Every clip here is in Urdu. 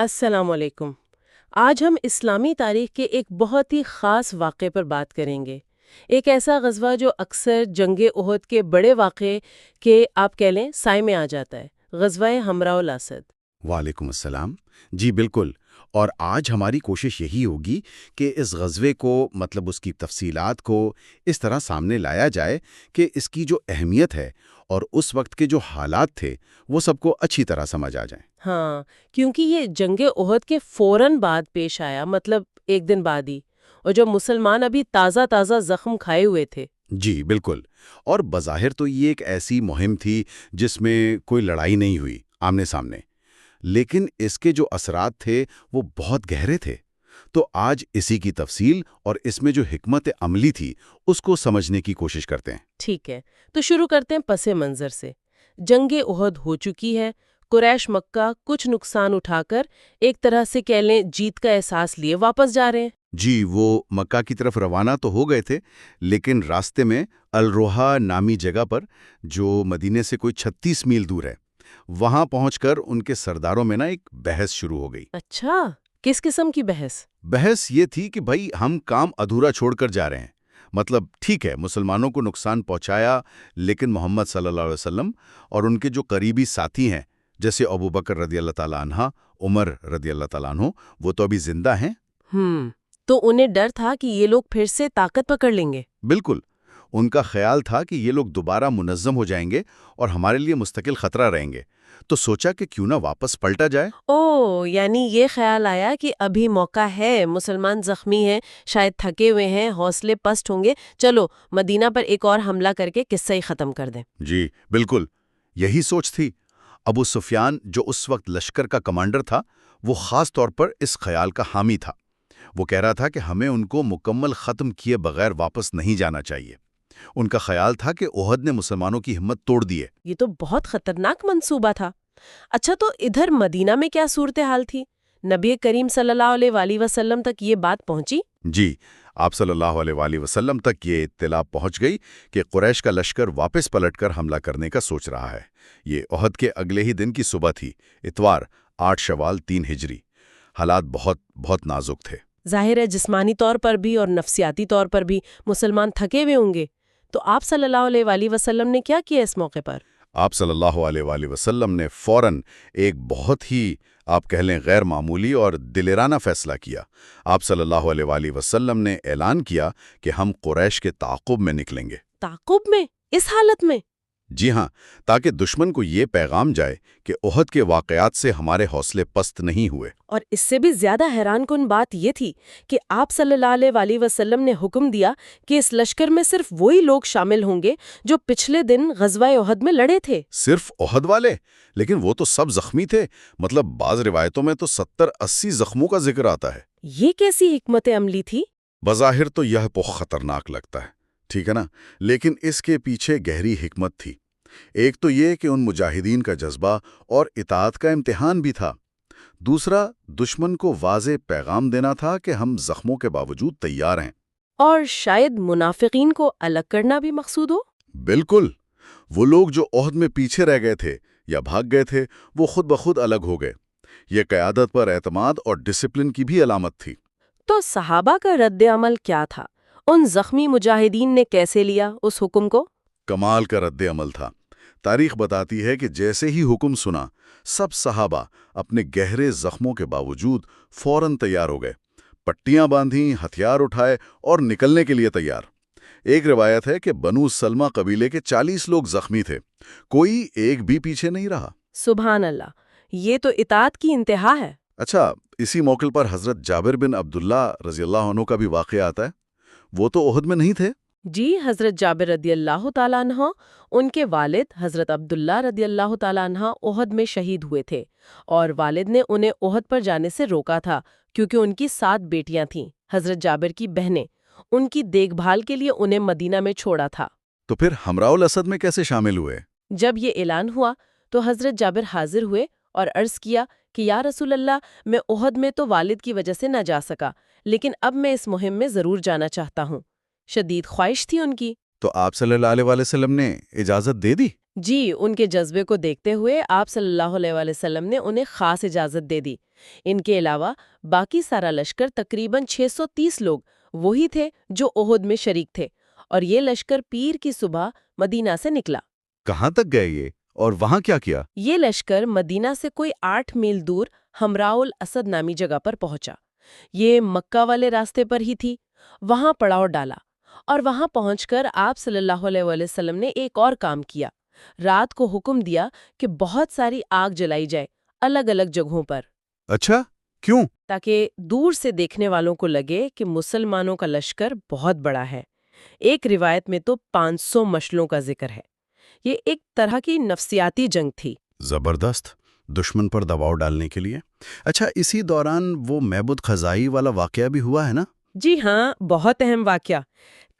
السلام علیکم۔ آج ہم اسلامی تاریخ کے ایک بہت ہی خاص واقعے پر بات کریں گے۔ ایک ایسا غزوہ جو اکثر جنگ احد کے بڑے واقعے کے آپ کہہ لیں سائے میں آ جاتا ہے، غزوہ حمراء الاسد۔ وعلیکم السلام۔ جی بالکل، اور آج ہماری کوشش یہی ہوگی کہ اس غزوے کو اس کی تفصیلات کو اس طرح سامنے لایا جائے کہ اس کی جو اہمیت ہے اور اس وقت کے جو حالات تھے وہ سب کو اچھی طرح سمجھ آ جائیں۔ ہاں، کیونکہ یہ جنگ احد کے فوراً بعد پیش آیا، ایک دن بعد ہی، اور جو مسلمان ابھی تازہ تازہ زخم کھائے ہوئے تھے۔ جی بالکل، اور بظاہر تو یہ ایک ایسی مہم تھی جس میں کوئی لڑائی نہیں ہوئی آمنے سامنے، لیکن اس کے جو اثرات تھے وہ بہت گہرے تھے۔ تو آج اسی کی تفصیل اور اس میں جو حکمت عملی تھی اس کو سمجھنے کی کوشش کرتے ہیں۔ ٹھیک ہے، تو شروع کرتے ہیں پس منظر سے۔ جنگ احد ہو چکی ہے، قریش مکہ کچھ نقصان اٹھا کر ایک طرح سے کہہ لیں جیت کا احساس لیے واپس جا رہے ہیں۔ جی، وہ مکہ کی طرف روانہ تو ہو گئے تھے، لیکن راستے میں الروحا نامی جگہ پر، جو مدینے سے کوئی 36 میل دور ہے، وہاں پہنچ کر ان کے سرداروں میں ایک بحث شروع ہو گئی۔ اچھا، کس قسم کی بحث؟ بحث یہ تھی کہ بھائی ہم کام ادھورا چھوڑ کر جا رہے ہیں۔ ٹھیک ہے، مسلمانوں کو نقصان پہنچایا، لیکن محمد صلی اللہ علیہ وسلم اور ان کے جو قریبی ساتھی ہیں جیسے ابو بکر رضی اللہ تعالیٰ عنہ، عمر رضی اللہ تعالیٰ عنہ، وہ تو ابھی زندہ ہیں۔ تو انہیں ڈر تھا کہ یہ لوگ پھر سے طاقت پکڑ لیں گے۔ بالکل، ان کا خیال تھا کہ یہ لوگ دوبارہ منظم ہو جائیں گے اور ہمارے لیے مستقل خطرہ رہیں گے، تو سوچا کہ کیوں نہ واپس پلٹا جائے۔ یعنی یہ خیال آیا کہ ابھی موقع ہے، مسلمان زخمی ہیں، شاید تھکے ہوئے ہیں، حوصلے پست ہوں گے، چلو مدینہ پر ایک اور حملہ کر کے قصہ ہی ختم کر دیں۔ جی بالکل، یہی سوچ تھی۔ ابو سفیان جو اس وقت لشکر کا کمانڈر تھا، وہ خاص طور پر اس خیال کا حامی تھا۔ وہ کہہ رہا تھا کہ ہمیں ان کو مکمل ختم کیے بغیر واپس نہیں جانا چاہیے۔ ان کا خیال تھا کہ احد نے مسلمانوں کی ہمت توڑ دی ہے۔ یہ تو بہت خطرناک منصوبہ تھا۔ اچھا، تو ادھر مدینہ میں کیا صورتحال تھی؟ نبی کریم صلی اللہ علیہ وآلہ وسلم تک یہ بات پہنچی؟ جی، آپ صلی اللہ علیہ وآلہ وسلم تک یہ اطلاع پہنچ گئی کہ قریش کا لشکر واپس پلٹ کر حملہ کرنے کا سوچ رہا ہے۔ یہ احد کے اگلے ہی دن کی صبح تھی، اتوار 8 شوال 3 ہجری۔ حالات بہت بہت نازک تھے۔ ظاہر ہے جسمانی طور پر بھی اور نفسیاتی طور پر بھی مسلمان تھکے ہوئے ہوں گے، تو آپ صلی اللہ علیہ وآلہ وسلم نے کیا کیا اس موقع پر؟ آپ صلی اللہ علیہ وآلہ وسلم نے فوراً ایک بہت ہی آپ کہہ لیں غیر معمولی اور دلیرانہ فیصلہ کیا۔ آپ صلی اللہ علیہ وآلہ وسلم نے اعلان کیا کہ ہم قریش کے تعاقب میں نکلیں گے۔ تعاقب میں؟ اس حالت میں؟ جی ہاں، تاکہ دشمن کو یہ پیغام جائے کہ احد کے واقعات سے ہمارے حوصلے پست نہیں ہوئے۔ اور اس سے بھی زیادہ حیران کن بات یہ تھی کہ آپ صلی اللہ علیہ وآلہ وسلم نے حکم دیا کہ اس لشکر میں صرف وہی لوگ شامل ہوں گے جو پچھلے دن غزوہ احد میں لڑے تھے۔ صرف احد والے؟ لیکن وہ تو سب زخمی تھے، بعض روایتوں میں تو 70-80 زخموں کا ذکر آتا ہے۔ یہ کیسی حکمت عملی تھی؟ بظاہر تو یہ بہت خطرناک لگتا ہے، ٹھیک ہے نا، لیکن اس کے پیچھے گہری حکمت تھی۔ ایک تو یہ کہ ان مجاہدین کا جذبہ اور اطاعت کا امتحان بھی تھا۔ دوسرا، دشمن کو واضح پیغام دینا تھا کہ ہم زخموں کے باوجود تیار ہیں۔ اور شاید منافقین کو الگ کرنا بھی مقصود ہو؟ بالکل، وہ لوگ جو احد میں پیچھے رہ گئے تھے یا بھاگ گئے تھے وہ خود بخود الگ ہو گئے۔ یہ قیادت پر اعتماد اور ڈسپلن کی بھی علامت تھی۔ تو صحابہ کا رد عمل کیا تھا؟ ان زخمی مجاہدین نے کیسے لیا اس حکم کو؟ کمال کا رد عمل تھا۔ تاریخ بتاتی ہے کہ جیسے ہی حکم سنا، سب صحابہ اپنے گہرے زخموں کے باوجود فوراً تیار ہو گئے، پٹیاں باندھیں، ہتھیار اٹھائے اور نکلنے کے لیے تیار۔ ایک روایت ہے کہ بنو سلمہ قبیلے کے 40 لوگ زخمی تھے، کوئی ایک بھی پیچھے نہیں رہا۔ سبحان اللہ، یہ تو اطاعت کی انتہا ہے۔ اچھا، اسی موقع پر حضرت جابر بن عبداللہ رضی اللہ عنہ کا بھی واقعہ آتا ہے۔ وہ تو احد میں نہیں تھے۔ جی، حضرت جابر رضی اللہ تعالیٰ عنہ، ان کے والد حضرت عبداللہ رضی اللہ تعالیٰ عنہ احد میں شہید ہوئے تھے، اور والد نے انہیں احد پر جانے سے روکا تھا کیونکہ ان کی 7 بیٹیاں تھیں، حضرت جابر کی بہنیں، ان کی دیکھ بھال کے لیے انہیں مدینہ میں چھوڑا تھا۔ تو پھر حمراء الاسد میں کیسے شامل ہوئے؟ جب یہ اعلان ہوا تو حضرت جابر حاضر ہوئے اور عرض کیا کہ یا رسول اللہ، میں احد میں تو والد کی وجہ سے نہ جا سکا، لیکن اب میں اس مہم میں ضرور جانا چاہتا ہوں۔ شدید خواہش تھی ان کی۔ تو آپ صلی اللہ علیہ وسلم نے اجازت دے دی؟ جی، ان کے جذبے کو دیکھتے ہوئے آپ صلی اللہ علیہ وآلہ وسلم نے انہیں خاص اجازت دے دی۔ ان کے علاوہ باقی سارا لشکر تقریباً 630 لوگ وہی تھے جو احد میں شریک تھے، اور یہ لشکر پیر کی صبح مدینہ سے نکلا۔ کہاں تک گئے یہ اور وہاں کیا کیا؟ یہ لشکر مدینہ سے کوئی 8 میل دور حمراء الاسد نامی جگہ پر پہنچا۔ یہ مکہ والے راستے پر ہی تھی۔ وہاں پڑاؤ ڈالا، اور وہاں پہنچ کر آپ صلی اللہ علیہ وآلہ وسلم نے ایک اور کام کیا۔ رات کو حکم دیا کہ بہت ساری آگ جلائی جائے الگ الگ جگہوں پر، اچھا، کیوں؟ تاکہ دور سے دیکھنے والوں کو لگے کہ مسلمانوں کا لشکر بہت بڑا ہے۔ ایک روایت میں تو 500 مشلوں کا ذکر ہے۔ یہ ایک طرح کی نفسیاتی جنگ تھی۔ زبردست، دشمن پر دباؤ ڈالنے کے لیے۔ اچھا، اسی دوران وہ معبد خزائی والا واقعہ بھی ہوا ہے نا؟ جی ہاں، بہت اہم واقعہ۔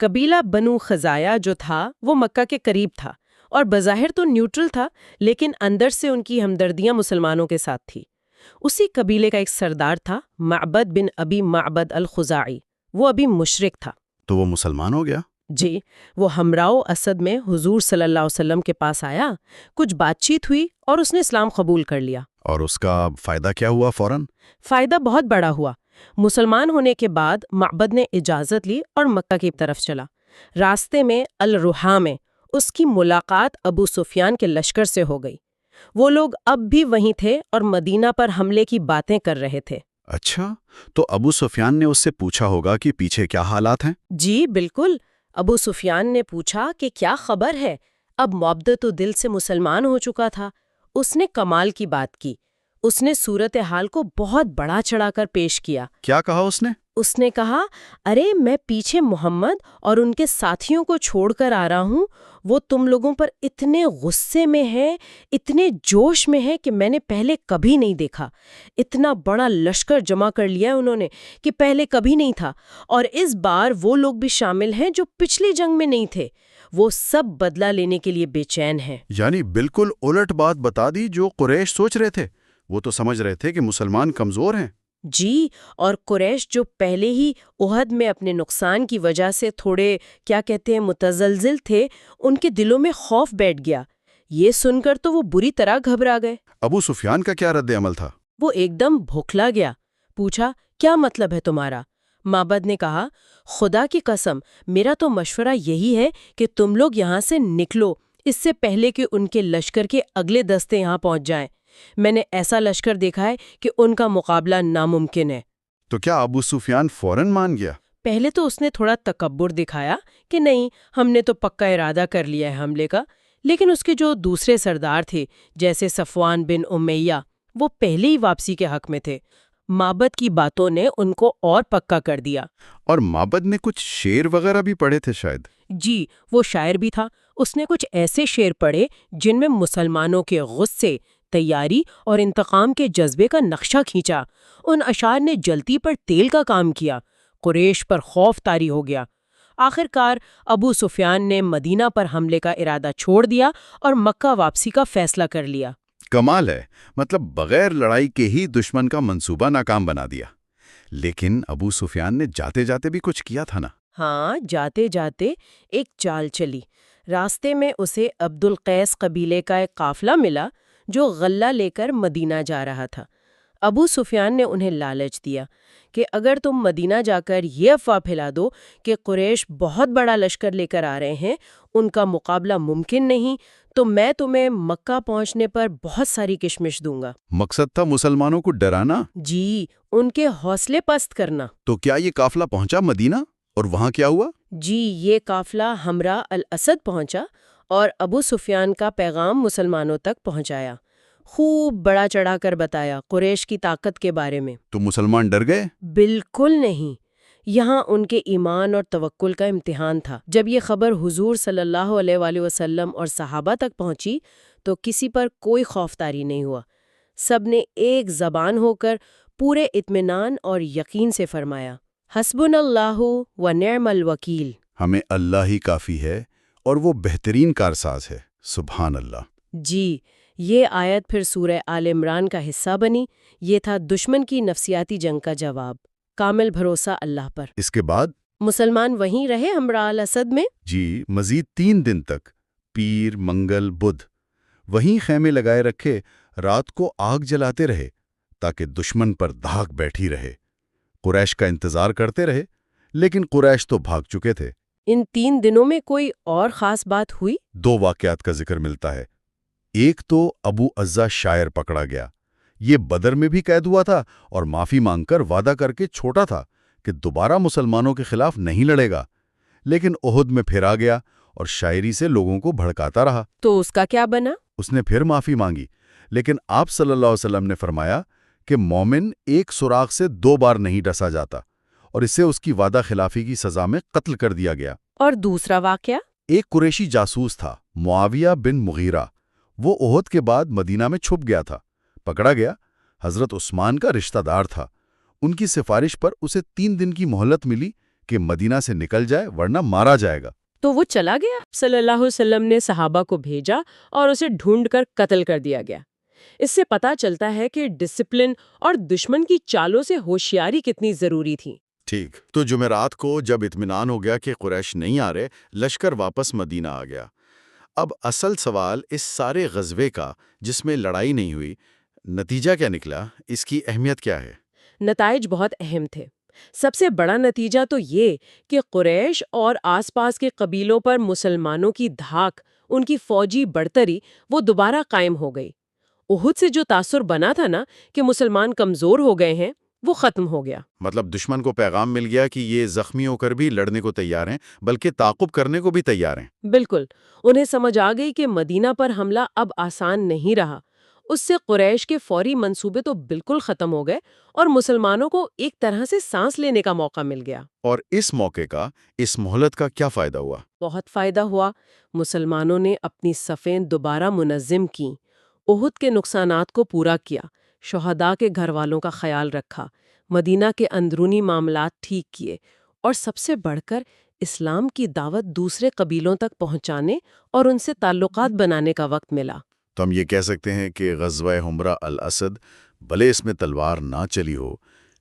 قبیلہ بنو خزایا جو تھا وہ مکہ کے قریب تھا اور بظاہر تو نیوٹرل تھا، لیکن اندر سے ان کی ہمدردیاں مسلمانوں کے ساتھ تھی۔ اسی قبیلے کا ایک سردار تھا معبد بن ابی معبد الخزاعی، وہ ابھی مشرک تھا۔ تو وہ مسلمان ہو گیا؟ جی، وہ حمراء اسد میں حضور صلی اللہ علیہ وسلم کے پاس آیا، کچھ بات چیت ہوئی اور اس نے اسلام قبول کر لیا۔ اور اس کا فائدہ کیا ہوا فوراً؟ فائدہ بہت بڑا ہوا۔ مسلمان ہونے کے بعد معبد نے اجازت لی اور مکہ کی طرف چلا۔ راستے میں الروحا میں اس کی ملاقات ابو سفیان کے لشکر سے ہو گئی۔ وہ لوگ اب بھی وہیں تھے اور مدینہ پر حملے کی باتیں کر رہے تھے۔ اچھا، تو ابو سفیان نے اس سے پوچھا ہوگا کہ پیچھے کیا حالات ہیں؟ جی بالکل، ابو سفیان نے پوچھا کہ کیا خبر ہے۔ اب معبد تو دل سے مسلمان ہو چکا تھا۔ اس نے کمال کی بات کی۔ اس نے صورتحال کو بہت بڑا چڑھا کر پیش کیا۔ کیا کہا اس نے؟ اس نے کہا، ارے میں پیچھے محمد اور ان کے ساتھیوں کو چھوڑ کر آ رہا ہوں۔ وہ تم لوگوں پر اتنے غصے میں ہے، اتنے جوش میں ہے کہ میں نے پہلے کبھی نہیں دیکھا۔ اتنا بڑا لشکر جمع کر لیا انہوں نے کہ پہلے کبھی نہیں تھا، اور اس بار وہ لوگ بھی شامل ہیں جو پچھلی جنگ میں نہیں تھے۔ وہ سب بدلہ لینے کے لیے بے چین ہیں۔ یعنی بالکل الٹ بات بتا دی جو قریش سوچ رہے تھے۔ وہ تو سمجھ رہے تھے کہ مسلمان کمزور ہیں۔ جی، اور قریش جو پہلے ہی احد میں اپنے نقصان کی وجہ سے تھوڑے متزلزل تھے، ان کے دلوں میں خوف بیٹھ گیا۔ یہ سن کر تو وہ بری طرح گھبرا گئے۔ ابو سفیان کا کیا رد عمل تھا؟ وہ ایک دم بھوکھلا گیا۔ پوچھا، کیا مطلب ہے تمہارا؟ معبد نے کہا، خدا کی قسم، میرا تو مشورہ یہی ہے کہ تم لوگ یہاں سے نکلو اس سے پہلے کہ ان کے لشکر کے اگلے دستے یہاں پہنچ جائیں۔ میں نے ایسا لشکر دیکھا ہے کہ ان کا مقابلہ ناممکن ہے۔ تو کیا ابو سفیان فوراً مان گیا؟ پہلے تو اس نے تھوڑا تکبر دکھایا کہ نہیں، ہم نے تو پکا ارادہ کر لیا ہے حملے کا، لیکن اس کے جو دوسرے سردار تھے جیسے صفوان بن امیہ، وہ پہلے ہی واپسی کے حق میں تھے۔ معبد کی باتوں نے ان کو اور پکا کر دیا۔ اور معبد نے کچھ شعر وغیرہ بھی پڑھے تھے شاید؟ جی، وہ شاعر بھی تھا۔ اس نے کچھ ایسے شعر پڑھے جن میں مسلمانوں کے غصے، تیاری اور انتقام کے جذبے کا نقشہ کھینچا۔ ان اشعار نے جلتی پر تیل کا کام کیا۔ قریش پر خوف طاری ہو گیا۔ آخر کار ابو سفیان نے مدینہ پر حملے کا ارادہ چھوڑ دیا اور مکہ واپسی کا فیصلہ کر لیا۔ کمال ہے، مطلب بغیر لڑائی کے ہی دشمن کا منصوبہ ناکام بنا دیا۔ لیکن ابو سفیان نے جاتے جاتے بھی کچھ کیا تھا نا؟ ہاں، جاتے جاتے ایک چال چلی۔ راستے میں اسے عبد القیس قبیلے کا ایک قافلہ ملا جو غلہ لے کر مدینہ جا رہا تھا۔ ابو سفیان نے انہیں لالچ دیا کہ اگر تم مدینہ جا کر یہ افواہ پھیلا دو کہ قریش بہت بڑا لشکر لے کر آ رہے ہیں، ان کا مقابلہ ممکن نہیں، تو میں تمہیں مکہ پہنچنے پر بہت ساری کشمش دوں گا۔ مقصد تھا مسلمانوں کو ڈرانا؟ جی، ان کے حوصلے پست کرنا۔ تو کیا یہ قافلہ پہنچا مدینہ؟ اور وہاں کیا ہوا؟ جی، یہ قافلہ حمراء الاسد پہنچا اور ابو سفیان کا پیغام مسلمانوں تک پہنچایا۔ خوب بڑا چڑھا کر بتایا قریش کی طاقت کے بارے میں۔ تو مسلمان ڈر گئے؟ بالکل نہیں، یہاں ان کے ایمان اور توکل کا امتحان تھا۔ جب یہ خبر حضور صلی اللہ علیہ وآلہ وسلم اور صحابہ تک پہنچی تو کسی پر کوئی خوف طاری نہیں ہوا۔ سب نے ایک زبان ہو کر پورے اطمینان اور یقین سے فرمایا، حسبنا اللہ و نعم الوکیل۔ ہمیں اللہ ہی کافی ہے اور وہ بہترین کارساز ہے۔ سبحان اللہ۔ جی، یہ آیت پھر سورہ آل عمران کا حصہ بنی۔ یہ تھا دشمن کی نفسیاتی جنگ کا جواب، کامل بھروسہ اللہ پر۔ اس کے بعد مسلمان وہیں رہے حمراء الاسد میں؟ جی، مزید 3 دن تک پیر، منگل، بدھ وہیں خیمے لگائے رکھے، رات کو آگ جلاتے رہے تاکہ دشمن پر دھاک بیٹھی رہے۔ قریش کا انتظار کرتے رہے، لیکن قریش تو بھاگ چکے تھے۔ ان 3 دنوں میں کوئی اور خاص بات ہوئی؟ 2 واقعات کا ذکر ملتا ہے۔ ایک تو ابو عزا شاعر پکڑا گیا۔ یہ بدر میں بھی قید ہوا تھا اور معافی مانگ کر وعدہ کر کے چھوٹا تھا کہ دوبارہ مسلمانوں کے خلاف نہیں لڑے گا، لیکن احد میں پھر آ گیا اور شاعری سے لوگوں کو بھڑکاتا رہا۔ تو اس کا کیا بنا؟ اس نے پھر معافی مانگی، لیکن آپ صلی اللہ علیہ وسلم نے فرمایا کہ مومن ایک سوراخ سے 2 بار نہیں ڈسا جاتا، اور اسے اس کی وعدہ خلافی کی سزا میں قتل کر دیا گیا۔ اور دوسرا واقعہ؟ ایک قریشی جاسوس تھا، معاویہ بن مغیرہ۔ وہ احد کے بعد مدینہ میں چھپ گیا تھا، پکڑا گیا۔ حضرت عثمان کا رشتہ دار تھا، ان کی سفارش پر اسے 3 دن کی مہلت ملی کہ مدینہ سے نکل جائے ورنہ مارا جائے گا۔ تو وہ چلا گیا؟ صلی اللہ علیہ وسلم نے صحابہ کو بھیجا اور اسے ڈھونڈ کر قتل کر دیا گیا۔ اس سے پتہ چلتا ہے کہ ڈسپلن اور دشمن کی چالوں سے ہوشیاری کتنی ضروری تھی۔ ٹھیک، تو جمعرات کو جب اطمینان ہو گیا کہ قریش نہیں آ رہے، لشکر واپس مدینہ آ گیا۔ اب اصل سوال اس سارے غزوے کا، جس میں لڑائی نہیں ہوئی، نتیجہ کیا نکلا؟ اس کی اہمیت کیا ہے؟ نتائج بہت اہم تھے۔ سب سے بڑا نتیجہ تو یہ کہ قریش اور آس پاس کے قبیلوں پر مسلمانوں کی دھاک، ان کی فوجی بڑھتری، وہ دوبارہ قائم ہو گئی۔ احد سے جو تاثر بنا تھا نا کہ مسلمان کمزور ہو گئے ہیں، وہ ختم ہو گیا۔ مطلب دشمن کو پیغام مل گیا کہ یہ زخمی ہو کر بھی لڑنے کو تیار ہیں، بلکہ تعاقب کرنے کو بھی تیار ہیں۔ بالکل، انہیں سمجھ آ گئی کہ مدینہ پر حملہ اب آسان نہیں رہا۔ اس سے قریش کے فوری منصوبے تو بالکل ختم ہو گئے اور مسلمانوں کو ایک طرح سے سانس لینے کا موقع مل گیا۔ اور اس موقع کا، اس مہلت کا کیا فائدہ ہوا؟ بہت فائدہ ہوا۔ مسلمانوں نے اپنی صفیں دوبارہ منظم کیں، احد کے نقصانات کو پورا کیا، شہداء کے گھر والوں کا خیال رکھا، مدینہ کے اندرونی معاملات ٹھیک کیے، اور سب سے بڑھ کر اسلام کی دعوت دوسرے قبیلوں تک پہنچانے اور ان سے تعلقات بنانے کا وقت ملا۔ تو ہم یہ کہہ سکتے ہیں کہ غزوہ حمرہ الاسد، بھلے اس میں تلوار نہ چلی ہو،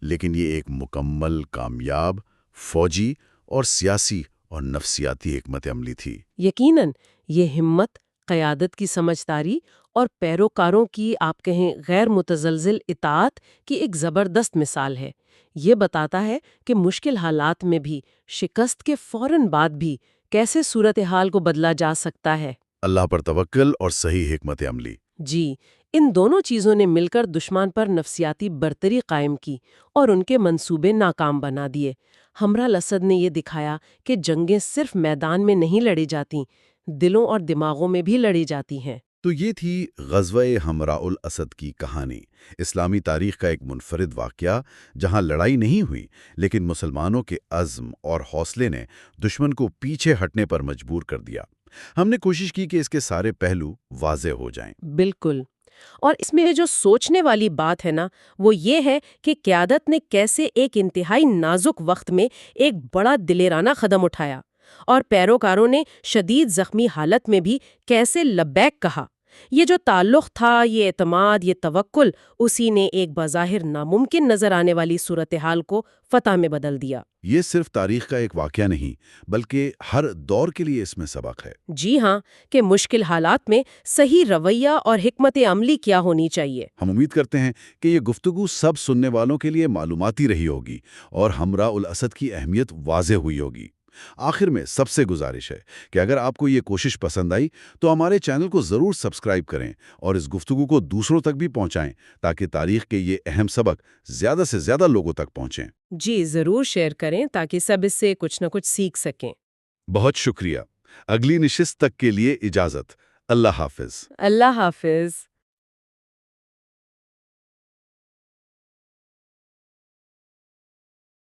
لیکن یہ ایک مکمل کامیاب فوجی اور سیاسی اور نفسیاتی حکمت عملی تھی۔ یقیناً یہ ہمت، قیادت کی سمجھداری اور پیروکاروں کی آپ کہیں غیر متزلزل اطاعت کی ایک زبردست مثال ہے۔ یہ بتاتا ہے کہ مشکل حالات میں بھی، شکست کے فوراً بعد بھی کیسے صورتحال کو بدلا جا سکتا ہے۔ اللہ پر توکل اور صحیح حکمت عملی۔ جی، ان دونوں چیزوں نے مل کر دشمن پر نفسیاتی برتری قائم کی اور ان کے منصوبے ناکام بنا دیے۔ حمرہ الاسد نے یہ دکھایا کہ جنگیں صرف میدان میں نہیں لڑی جاتی، دلوں اور دماغوں میں بھی لڑی جاتی ہیں۔ تو یہ تھی غزوہ حمراء الاسد کی کہانی، اسلامی تاریخ کا ایک منفرد واقعہ جہاں لڑائی نہیں ہوئی، لیکن مسلمانوں کے عزم اور حوصلے نے دشمن کو پیچھے ہٹنے پر مجبور کر دیا۔ ہم نے کوشش کی کہ اس کے سارے پہلو واضح ہو جائیں۔ بالکل، اور اس میں جو سوچنے والی بات ہے نا، وہ یہ ہے کہ قیادت نے کیسے ایک انتہائی نازک وقت میں ایک بڑا دلیرانہ قدم اٹھایا، اور پیروکاروں نے شدید زخمی حالت میں بھی کیسے لبیک کہا۔ یہ جو تعلق تھا، یہ اعتماد، یہ توکل، اسی نے ایک بظاہر ناممکن نظر آنے والی صورتحال کو فتح میں بدل دیا۔ یہ صرف تاریخ کا ایک واقعہ نہیں، بلکہ ہر دور کے لیے اس میں سبق ہے۔ جی ہاں، کہ مشکل حالات میں صحیح رویہ اور حکمت عملی کیا ہونی چاہیے۔ ہم امید کرتے ہیں کہ یہ گفتگو سب سننے والوں کے لیے معلوماتی رہی ہوگی اور حمراء الاسد کی اہمیت واضح ہوئی ہوگی۔ آخر میں سب سے گزارش ہے کہ اگر آپ کو یہ کوشش پسند آئی تو ہمارے چینل کو ضرور سبسکرائب کریں اور اس گفتگو کو دوسروں تک بھی پہنچائیں تاکہ تاریخ کے یہ اہم سبق زیادہ سے زیادہ لوگوں تک پہنچیں۔ جی ضرور شیئر کریں تاکہ سب اس سے کچھ نہ کچھ سیکھ سکیں۔ بہت شکریہ۔ اگلی نشست تک کے لیے اجازت۔ اللہ حافظ۔ اللہ حافظ۔